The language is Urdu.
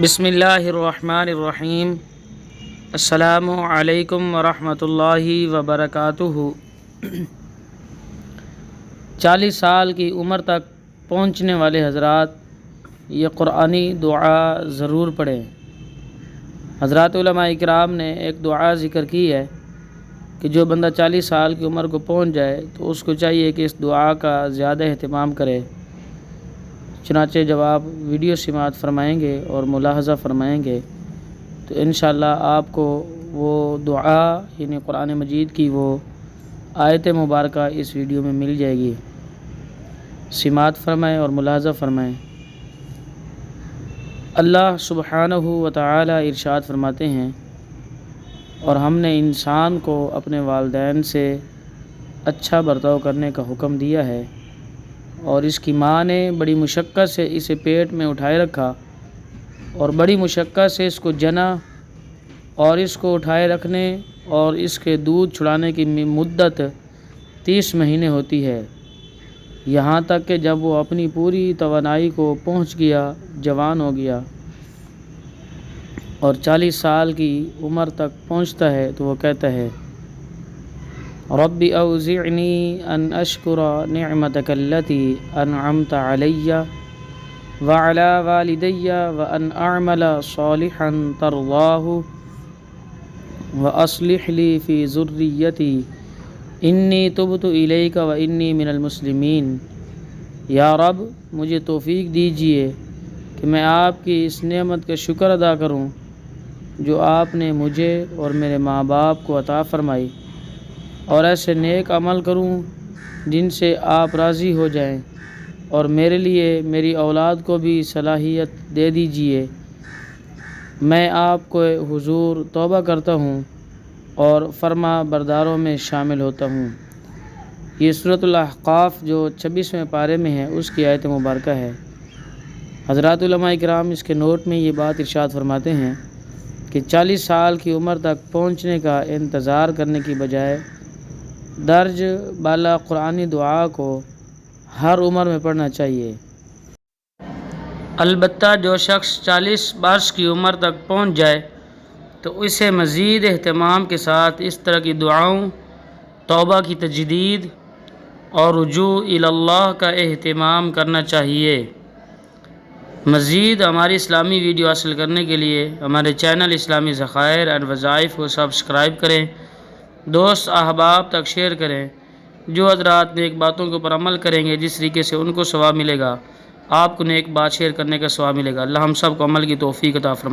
بسم اللہ الرحمن الرحیم۔ السلام علیکم ورحمۃ اللہ وبرکاتہ۔ 40 سال کی عمر تک پہنچنے والے حضرات یہ قرآنی دعا ضرور پڑھیں۔ حضرات علماء اکرام نے ایک دعا ذکر کی ہے کہ جو بندہ 40 سال کی عمر کو پہنچ جائے تو اس کو چاہیے کہ اس دعا کا زیادہ اہتمام کرے۔ چنانچہ جب آپ ویڈیو سماعت فرمائیں گے اور ملاحظہ فرمائیں گے تو انشاءاللہ آپ کو وہ دعا یعنی قرآن مجید کی وہ آیت مبارکہ اس ویڈیو میں مل جائے گی۔ سماعت فرمائیں اور ملاحظہ فرمائیں۔ اللہ سبحانہ و تعالی ارشاد فرماتے ہیں، اور ہم نے انسان کو اپنے والدین سے اچھا برتاؤ کرنے کا حکم دیا ہے، اور اس کی ماں نے بڑی مشقت سے اسے پیٹ میں اٹھائے رکھا اور بڑی مشقت سے اس کو جنا، اور اس کو اٹھائے رکھنے اور اس کے دودھ چھڑانے کی مدت 30 مہینے ہوتی ہے، یہاں تک کہ جب وہ اپنی پوری توانائی کو پہنچ گیا، جوان ہو گیا اور 40 سال کی عمر تک پہنچتا ہے تو وہ کہتا ہے، رب اوزعنی ان اشکر نعمتک التی انعمت علی وعلی والدی وان اعمل صالحا ترضاہ واصلح لی فی ذریتی انی تبت الیک وانی من المسلمین۔ یا رب، مجھے توفیق دیجیے کہ میں آپ کی اس نعمت کا شکر ادا کروں جو آپ نے مجھے اور میرے ماں باپ کو عطا فرمائی، اور ایسے نیک عمل کروں جن سے آپ راضی ہو جائیں، اور میرے لیے میری اولاد کو بھی صلاحیت دے دیجیے۔ میں آپ کو حضور توبہ کرتا ہوں اور فرما برداروں میں شامل ہوتا ہوں۔ یہ سورۃ الاحقاف جو 26ویں پارے میں ہے اس کی آیت مبارکہ ہے۔ حضرات علماء کرام اس کے نوٹ میں یہ بات ارشاد فرماتے ہیں کہ 40 سال کی عمر تک پہنچنے کا انتظار کرنے کی بجائے درج بالا قرآنی دعا کو ہر عمر میں پڑھنا چاہیے۔ البتہ جو شخص 40 برس کی عمر تک پہنچ جائے تو اسے مزید اہتمام کے ساتھ اس طرح کی دعاؤں، توبہ کی تجدید اور رجوع الی اللہ کا اہتمام کرنا چاہیے۔ مزید ہماری اسلامی ویڈیو حاصل کرنے کے لیے ہمارے چینل اسلامی ذخائر اینڈ وظائف کو سبسکرائب کریں، دوست احباب تک شیئر کریں۔ جو حضرات نیک باتوں کے اوپر عمل کریں گے جس طریقے سے ان کو ثواب ملے گا، آپ کو نیک بات شیئر کرنے کا ثواب ملے گا۔ اللہ ہم سب کو عمل کی توفیق عطا فرمائے۔